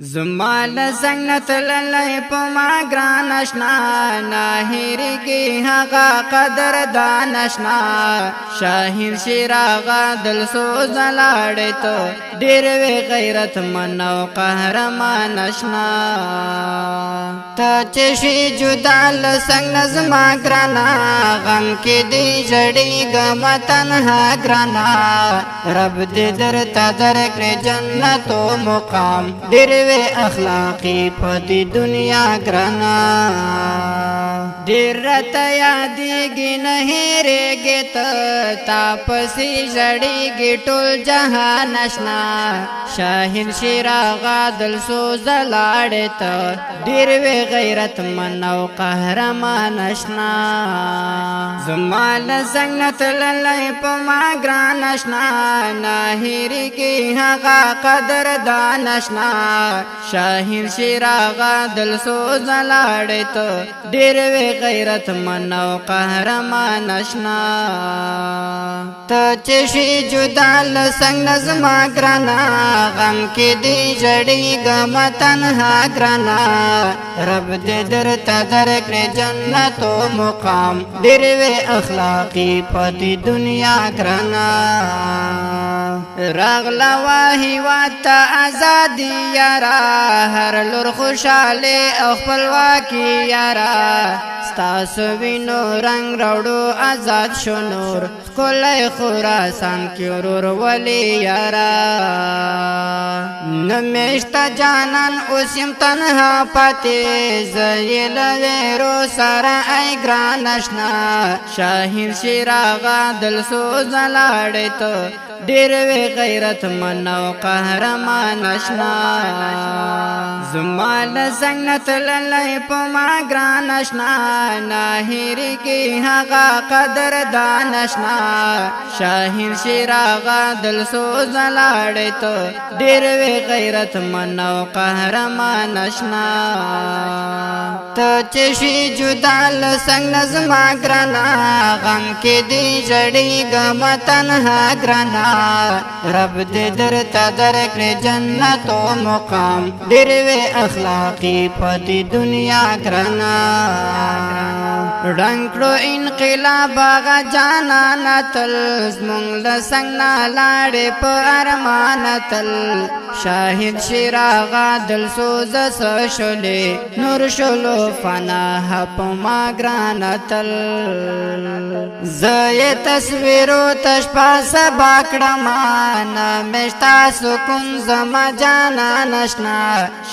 زمال زنت للی پما گران اشنا ناهیری کی حقا قدر دان اشنا شاہین شیراغا دل سوز لاڑی تو دیر وی غیرت من و قهرمان اشنا تا چشی جدال سنگ نظما گرانا غم کی دی جڑی گم تنہا گرانا رب دی در تا درک جنت و مقام دیر اخلاقی پتی دنیا گرانا دیر رتا یادیگی نہیں ریگی تاپسی جڑی گی ٹول جہان اشنا شاہین شیراغا دل سوز لاڑی تا دیر وی غیرت من و قهرمان اشنا زمال زنگنت للی پما گران اشنا ناہیری کی حقا قدر دان اشنا شاہین شیراغا دل سوز لاڑی تو دیر وی غیرت من و قهرمان اشنا تا چشی جدال سنگ نظما گرانا غم کی دی جڑی گم تنہا گرانا رب دی در تا درک جنت و مقام دیر وی اخلاقی پتی دنیا گرانا رغلا واہی واتا آزادی یارا ہر لور خوشحالی اخپلواکی یارا ستاسو وینو رنگ روڑو آزاد شو نور کلی خوراسان کی رور ولی یارا نمیشتا جانان اسیم تنہا پاتی زیل ویرو سارا ای گران اشنا شاہین شیراغا دل سوز لاڑی تو دیر وی غیرت من و قهرمان اشنا زمال زنگنت للی پما گران اشنا ناہیری کی حقا قدر دان اشنا شاہین شیراغا دل سوز لاڑی تو دیر وی غیرت من و قهرمان اشنا تا چشی جدال سنگ نظما گرانا غم کی دی جڑی گم تنہا گرانا رب دی در تا درک جنت و مقام دیر وی اخلاقی پتی دنیا گرانا ڈنکڑو انقلاب آغا جانا نتل زمونگ لسنگ نالاڑی پا ارمان تل شاہد شیراغا دل سوز سشلی نور شلو فناہ پما گران تل زی تصویرو تشپا سباکڑا مانا مشتا سکن زما جانا نشنا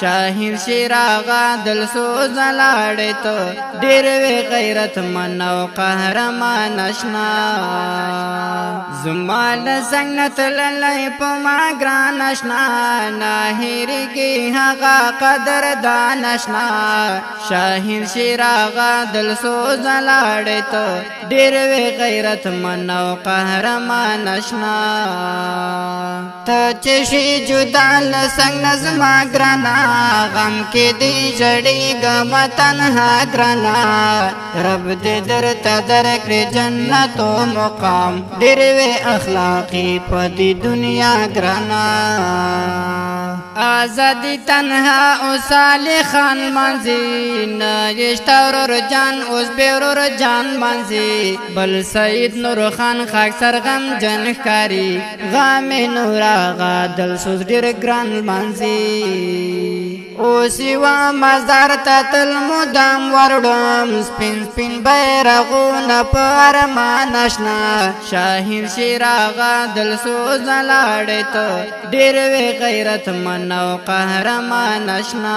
شاہین شیراغا دل سوز لاڑی تو دیر وی غیرت من و قهرمان اشنا زمال زنگنت للی پما گران اشنا ناہیری کی حقا قدر دان اشنا شاہین شیراغا دل سوز لاڑی تو دیر وی غیرت من و قهرمان اشنا تا چشی جدال سنگ نظما گرانا غم کی دی جڑی گم تنہا گرانا رب دی در تا درک جنت و مقام دیر وی اخلاقی پتی دنیا گرانا آزادی تنہا او صالحان منزی نایشتا رور جان اوز بیرور جان منزی بل سید نور خان خاک سرغم جن کاری غام نور آغا دل سوز دیر گران منزی او سیوا مزدار تتل مدام وردم سپین سپین بیرغون پا ارمان اشنا شاہین شیراغا دل سوز لاڑی تو دیر وی غیرت من و قهرمان اشنا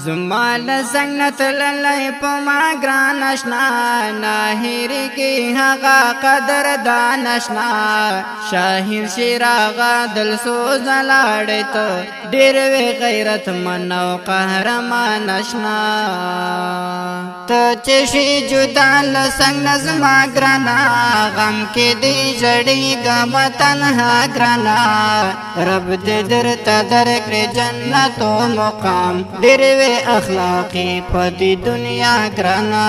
زمال زنگنت للی پما گران اشنا ناہیری کی حقا قدر دان اشنا شاہین شیراغا دل سوز لاڑی تو دیر وی غیرت من و قهرمان اشنا تا چشی جدال سنگ نظما گرانا غم کی دی جڑی گم تنہا گرانا رب دی در تا درک جنت و مقام دیر وی اخلاقی پتی دنیا گرانا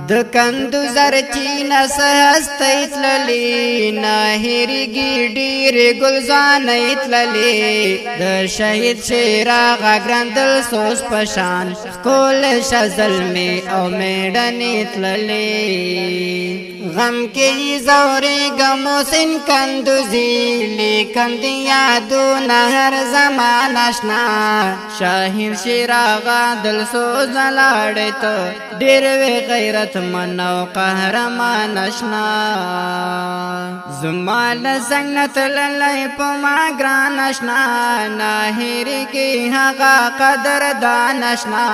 د کندو زرچین سهست ایتللی نهیرگی دیر گلزان ایتللی د شهید شیراغ گرندل سوس پشان کول شزل می او میڈن ایتللی غم کی زوری گمو سن کندوزی لیکن دیادو نهر زمان اشنا شاہین شیراغا دل سوز لاڑی تو دیر وی غیرت من و قهرمان اشنا زمال زنگنت للی پما گران اشنا ناہیری کی حقا قدر دان اشنا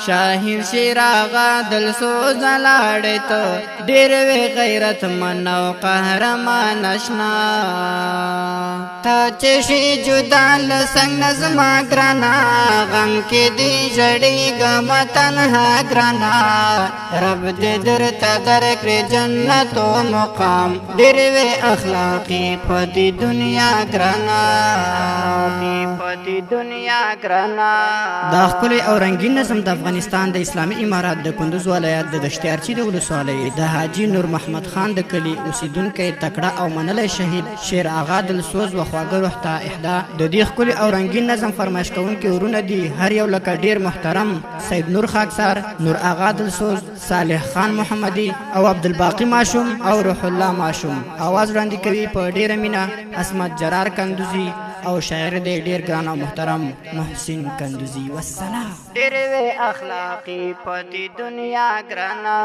شاہین شیراغا دل سوز لاڑی تو دیر وی غیرت من و قهرمان اشنا تا چشی جدا لسنگ نظما گرانا غم کی دی جڑی گم تنہا گرانا رب دے در تدر کر جنت و مقام در وی اخلاقی پتی دنیا گرانا دا خپل او رنگین نظم د افغانستان د اسلامي امارات د کندوز ولایت د دشتیارچی د ولسوالۍ د حاجی نور محمد خان د کلی اوسیدونکو تکړه او منلی شهید شیر آغا دلسوز و خواږه روح ته اهدا د دې ښکلي او رنګین نظم فرمایش کوونکي ورونه دي هر یو لکه ډیر محترم سید نور خاکسار، نور آغا دلسوز، صالح خان محمدي او عبدالباقی ماشوم او روح الله ماشوم. आवाज وړاندې کوي په ډیره مینه عصمت جرار کندوزي او شاعر دی ډیر ګران او محترم محسن کندوزي. والسلام. ډیر اخلاقی پتی دنیا ګرانا